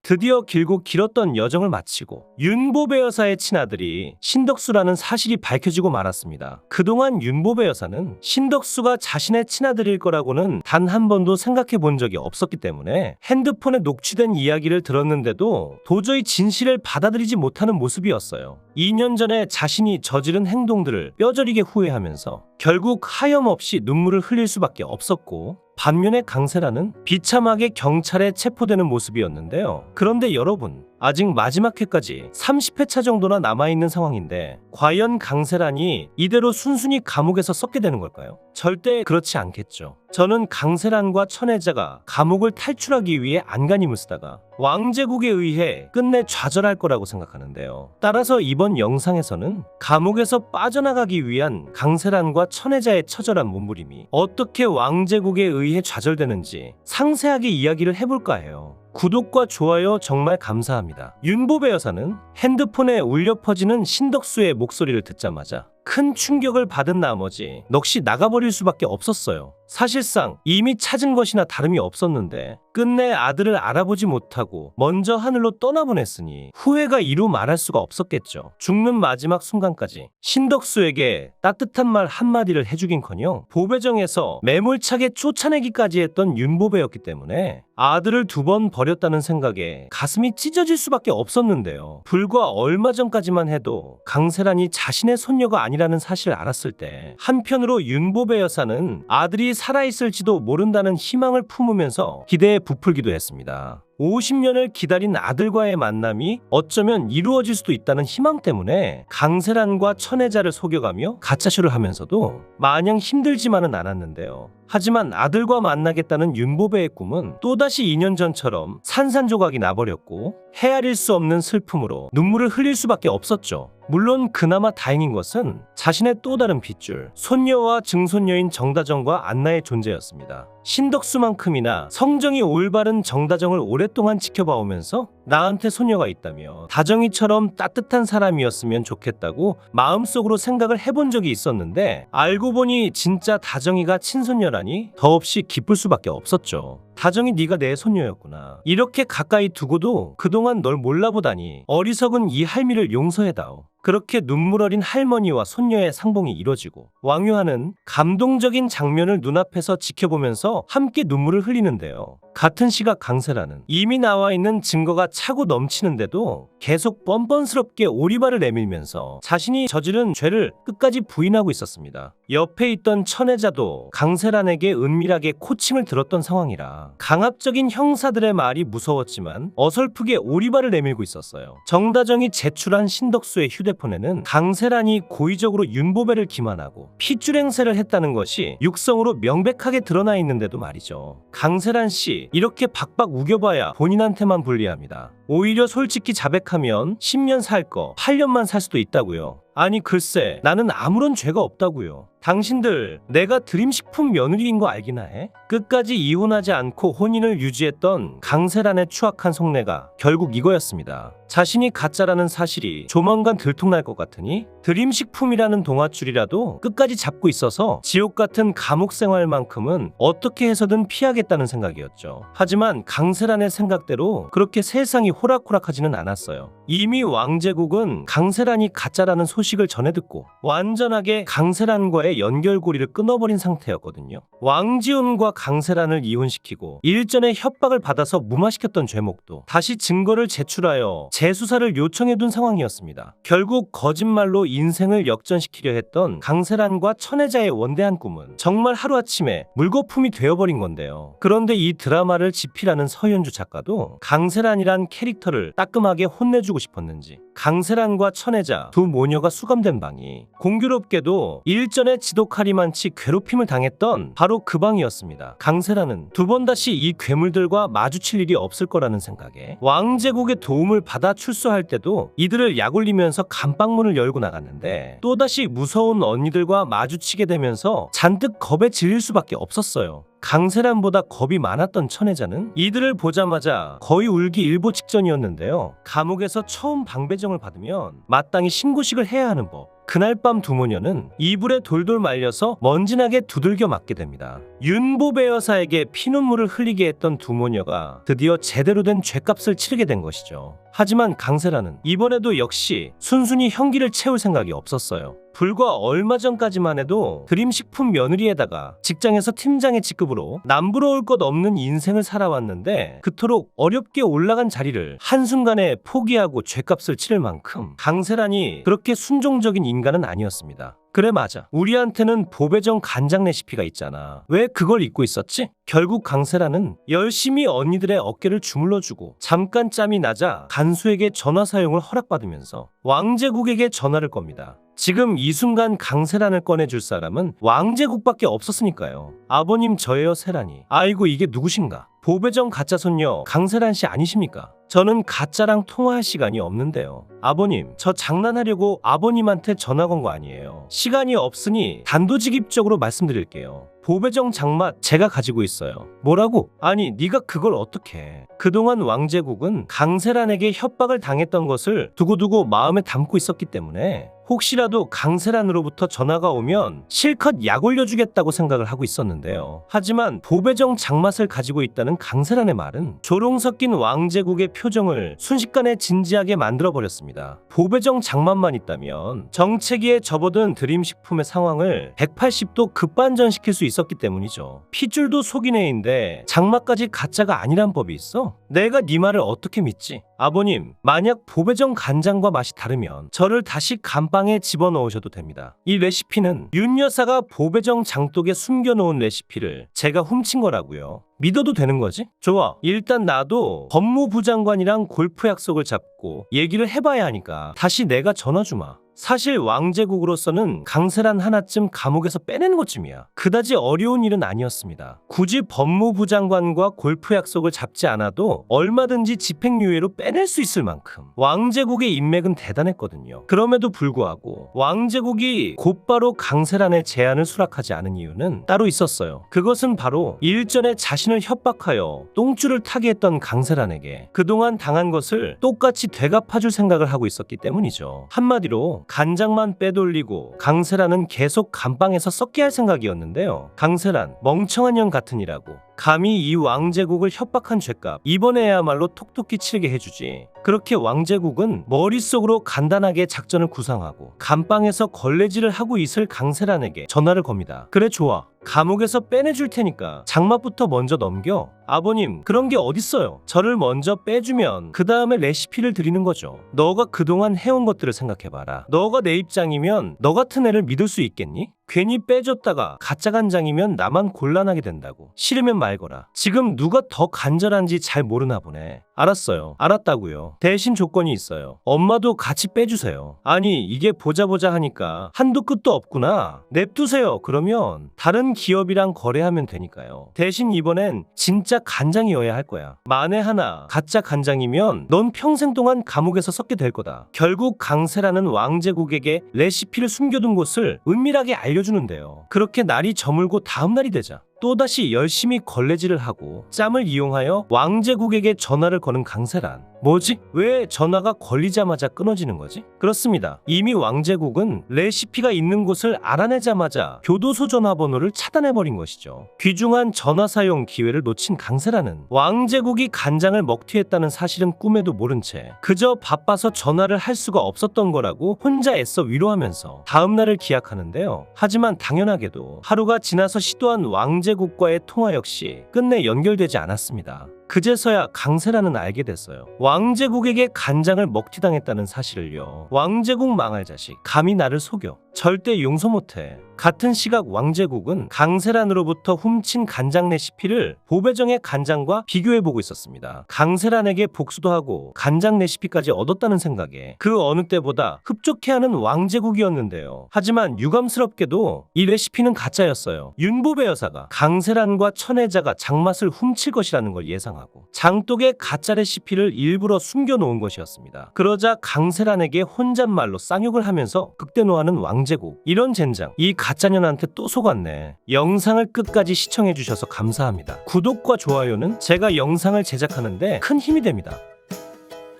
드디어 길고 길었던 여정을 마치고 윤보배 여사의 친아들이 신덕수라는 사실이 밝혀지고 말았습니다. 그동안 윤보배 여사는 신덕수가 자신의 친아들일 거라고는 단 한 번도 생각해 본 적이 없었기 때문에 핸드폰에 녹취된 이야기를 들었는데도 도저히 진실을 받아들이지 못하는 모습이었어요. 2년 전에 자신이 저지른 행동들을 뼈저리게 후회하면서 결국 하염없이 눈물을 흘릴 수밖에 없었고, 반면에 강세라는 비참하게 경찰에 체포되는 모습이었는데요. 그런데 여러분, 아직 마지막 회까지 30회차 정도나 남아있는 상황인데 과연 강세란이 이대로 순순히 감옥에서 썩게 되는 걸까요? 절대 그렇지 않겠죠. 저는 강세란과 천혜자가 감옥을 탈출하기 위해 안간힘을 쓰다가 왕제국에 의해 끝내 좌절할 거라고 생각하는데요. 따라서 이번 영상에서는 감옥에서 빠져나가기 위한 강세란과 천혜자의 처절한 몸부림이 어떻게 왕제국에 의해 좌절되는지 상세하게 이야기를 해볼까 해요. 구독과 좋아요 정말 감사합니다. 윤보배 여사는 핸드폰에 울려 퍼지는 신덕수의 목소리를 듣자마자 큰 충격을 받은 나머지 넋이 나가버릴 수밖에 없었어요. 사실상 이미 찾은 것이나 다름이 없었는데 끝내 아들을 알아보지 못하고 먼저 하늘로 떠나보냈으니 후회가 이루 말할 수가 없었겠죠. 죽는 마지막 순간까지 신덕수에게 따뜻한 말 한마디를 해주긴커녕 보배정에서 매몰차게 쫓아내기까지 했던 윤보배였기 때문에 아들을 2번 버렸다는 생각에 가슴이 찢어질 수밖에 없었는데요. 불과 얼마 전까지만 해도 강세란이 자신의 손녀가 아니라는 사실을 알았을 때 한편으로 윤보배 여사는 아들이 살아있을지도 모른다는 희망을 품으면서 기대에 부풀기도 했습니다. 50년을 기다린 아들과의 만남이 어쩌면 이루어질 수도 있다는 희망 때문에 강세란과 천혜자를 속여가며 가짜쇼를 하면서도 마냥 힘들지만은 않았는데요. 하지만 아들과 만나겠다는 윤보배의 꿈은 또다시 2년 전처럼 산산조각이 나버렸고 헤아릴 수 없는 슬픔으로 눈물을 흘릴 수밖에 없었죠. 물론 그나마 다행인 것은 자신의 또 다른 핏줄, 손녀와 증손녀인 정다정과 안나의 존재였습니다. 신덕수만큼이나 성정이 올바른 정다정을 오랫동안 지켜봐오면서 나한테 소녀가 있다며 다정이처럼 따뜻한 사람이었으면 좋겠다고 마음속으로 생각을 해본 적이 있었는데 알고 보니 진짜 다정이가 친손녀라니 더없이 기쁠 수밖에 없었죠. 다정이 네가 내 손녀였구나. 이렇게 가까이 두고도 그동안 널 몰라보다니 어리석은 이 할미를 용서해다오. 그렇게 눈물 어린 할머니와 손녀의 상봉이 이뤄지고 왕유하는 감동적인 장면을 눈앞에서 지켜보면서 함께 눈물을 흘리는데요. 같은 시각 강세라는 이미 나와 있는 증거가 차고 넘치는데도 계속 뻔뻔스럽게 오리발을 내밀면서 자신이 저지른 죄를 끝까지 부인하고 있었습니다. 옆에 있던 천혜자도 강세란에게 은밀하게 코칭을 들었던 상황이라 강압적인 형사들의 말이 무서웠지만 어설프게 오리발을 내밀고 있었어요. 정다정이 제출한 신덕수의 휴대폰에는 강세란이 고의적으로 윤보배를 기만하고 핏줄 행세를 했다는 것이 육성으로 명백하게 드러나 있는데도 말이죠. 강세란 씨, 이렇게 박박 우겨봐야 본인한테만 불리합니다. 오히려 솔직히 자백하면 10년 살 거 8년만 살 수도 있다고요. 아니 글쎄, 나는 아무런 죄가 없다고요. 당신들 내가 드림식품 며느리인 거 알기나 해? 끝까지 이혼하지 않고 혼인을 유지했던 강세란의 추악한 속내가 결국 이거였습니다. 자신이 가짜라는 사실이 조만간 들통날 것 같으니 드림식품이라는 동아줄이라도 끝까지 잡고 있어서 지옥 같은 감옥 생활만큼은 어떻게 해서든 피하겠다는 생각이었죠. 하지만 강세란의 생각대로 그렇게 세상이 호락호락하지는 않았어요. 이미 왕제국은 강세란이 가짜라는 소식을 전해 듣고 완전하게 강세란과의 연결고리를 끊어버린 상태였거든요. 왕지훈과 강세란을 이혼시키고 일전에 협박을 받아서 무마시켰던 죄목도 다시 증거를 제출하여 재수사를 요청해둔 상황이었습니다. 결국 거짓말로 인생을 역전시키려 했던 강세란과 천혜자의 원대한 꿈은 정말 하루아침에 물거품이 되어버린 건데요. 그런데 이 드라마를 집필하는 서현주 작가도 강세란이란 캐릭터를 따끔하게 혼내주고 싶었는지 강세란과 천혜자 두 모녀가 수감된 방이 공교롭게도 일전에 지독하리만치 괴롭힘을 당했던 바로 그 방이었습니다. 강세란은 2번 다시 이 괴물들과 마주칠 일이 없을 거라는 생각에 왕제국의 도움을 받아 출소할 때도 이들을 약올리면서 감방문을 열고 나갔는데 또다시 무서운 언니들과 마주치게 되면서 잔뜩 겁에 질릴 수밖에 없었어요. 강세란보다 겁이 많았던 천혜자는 이들을 보자마자 거의 울기 일보 직전이었는데요. 감옥에서 처음 방배정을 받으면 마땅히 신고식을 해야 하는 법. 그날 밤 두모녀는 이불에 돌돌 말려서 먼지나게 두들겨 맞게 됩니다. 윤보배 여사에게 피눈물을 흘리게 했던 두모녀가 드디어 제대로 된 죗값을 치르게 된 것이죠. 하지만 강세란은 이번에도 역시 순순히 형기를 채울 생각이 없었어요. 불과 얼마 전까지만 해도 드림식품 며느리에다가 직장에서 팀장의 직급으로 남부러울 것 없는 인생을 살아왔는데 그토록 어렵게 올라간 자리를 한순간에 포기하고 죗값을 치를 만큼 강세란이 그렇게 순종적인 인간은 아니었습니다. 그래 맞아. 우리한테는 보배정 간장 레시피가 있잖아. 왜 그걸 잊고 있었지? 결국 강세란은 열심히 언니들의 어깨를 주물러주고 잠깐 짬이 나자 간수에게 전화 사용을 허락받으면서 왕제국에게 전화를 겁니다. 지금 이 순간 강세란을 꺼내줄 사람은 왕제국밖에 없었으니까요. 아버님 저예요 세란이. 아이고 이게 누구신가? 보배정 가짜 손녀 강세란 씨 아니십니까? 저는 가짜랑 통화할 시간이 없는데요. 아버님, 저 장난하려고 아버님한테 전화 건 거 아니에요. 시간이 없으니 단도직입적으로 말씀드릴게요. 보배정 장맛 제가 가지고 있어요. 뭐라고? 아니, 네가 그걸 어떻게? 그동안 왕제국은 강세란에게 협박을 당했던 것을 두고두고 마음에 담고 있었기 때문에 혹시라도 강세란으로부터 전화가 오면 실컷 약 올려주겠다고 생각을 하고 있었는데요. 하지만 보배정 장맛을 가지고 있다는 강세란의 말은 조롱 섞인 왕제국의 표정을 순식간에 진지하게 만들어버렸습니다. 보배정 장맛만 있다면 정체기에 접어든 드림식품의 상황을 180도 급반전시킬 수 있었기 때문이죠. 핏줄도 속이네인데 장맛까지 가짜가 아니란 법이 있어? 내가 네 말을 어떻게 믿지? 아버님, 만약 보배정 간장과 맛이 다르면 저를 다시 감방에 집어넣으셔도 됩니다. 이 레시피는 윤 여사가 보배정 장독에 숨겨놓은 레시피를 제가 훔친 거라고요. 믿어도 되는 거지? 좋아. 일단 나도 법무부 장관이랑 골프 약속을 잡고 얘기를 해봐야 하니까 다시 내가 전화 주마. 사실 왕제국으로서는 강세란 하나쯤 감옥에서 빼내는 것쯤이야. 그다지 어려운 일은 아니었습니다. 굳이 법무부 장관과 골프 약속을 잡지 않아도 얼마든지 집행유예로 빼낼 수 있을 만큼 왕제국의 인맥은 대단했거든요. 그럼에도 불구하고 왕제국이 곧바로 강세란의 제안을 수락하지 않은 이유는 따로 있었어요. 그것은 바로 일전에 자신을 협박하여 똥줄을 타게 했던 강세란에게 그동안 당한 것을 똑같이 되갚아줄 생각을 하고 있었기 때문이죠. 한마디로 간장만 빼돌리고 강세란은 계속 감방에서 썩게 할 생각이었는데요. 강세란 멍청한 년 같으니라고 감히 이 왕제국을 협박한 죄값 이번에야말로 톡톡히 치르게 해주지. 그렇게 왕제국은 머릿속으로 간단하게 작전을 구상하고 감방에서 걸레질을 하고 있을 강세란에게 전화를 겁니다. 그래 좋아. 감옥에서 빼내줄 테니까 장맛부터 먼저 넘겨. 아버님, 그런 게 어딨어요. 저를 먼저 빼주면 그 다음에 레시피를 드리는 거죠. 너가 그동안 해온 것들을 생각해봐라. 너가 내 입장이면 너 같은 애를 믿을 수 있겠니? 괜히 빼줬다가 가짜 간장이면 나만 곤란하게 된다고. 싫으면 말거라. 지금 누가 더 간절한지 잘 모르나 보네. 알았어요. 알았다고요. 대신 조건이 있어요. 엄마도 같이 빼주세요. 아니 이게 보자 하니까 한도 끝도 없구나. 냅두세요. 그러면 다른 기업이랑 거래하면 되니까요. 대신 이번엔 진짜 간장이어야 할 거야. 만에 하나 가짜 간장이면 넌 평생 동안 감옥에서 썩게 될 거다. 결국 강세라는 왕제국에게 레시피를 숨겨둔 곳을 은밀하게 알려주는데요. 그렇게 날이 저물고 다음 날이 되자 또다시 열심히 걸레질을 하고 짬을 이용하여 왕제국에게 전화를 거는 강세란. 뭐지? 왜 전화가 걸리자마자 끊어지는 거지? 그렇습니다. 이미 왕제국은 레시피가 있는 곳을 알아내자마자 교도소 전화번호를 차단해버린 것이죠. 귀중한 전화 사용 기회를 놓친 강세란은 왕제국이 간장을 먹튀했다는 사실은 꿈에도 모른 채 그저 바빠서 전화를 할 수가 없었던 거라고 혼자 애써 위로하면서 다음 날을 기약하는데요. 하지만 당연하게도 하루가 지나서 시도한 왕제국과의 통화 역시 끝내 연결되지 않았습니다. 그제서야 강세란은 알게 됐어요. 왕제국에게 간장을 먹튀당했다는 사실을요. 왕제국 망할 자식, 감히 나를 속여. 절대 용서 못해. 같은 시각 왕제국은 강세란으로부터 훔친 간장 레시피를 보배정의 간장과 비교해보고 있었습니다. 강세란에게 복수도 하고 간장 레시피까지 얻었다는 생각에 그 어느 때보다 흡족해하는 왕제국이었는데요. 하지만 유감스럽게도 이 레시피는 가짜였어요. 윤보배 여사가 강세란과 천혜자가 장맛을 훔칠 것이라는 걸 예상하고 장독의 가짜 레시피를 일부러 숨겨놓은 것이었습니다. 그러자 강세란에게 혼잣말로 쌍욕을 하면서 극대노하는 왕제국. 강제국. 이런 젠장. 이 가짜년한테 또 속았네. 영상을 끝까지 시청해주셔서 감사합니다. 구독과 좋아요는 제가 영상을 제작하는데 큰 힘이 됩니다.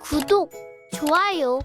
구독, 좋아요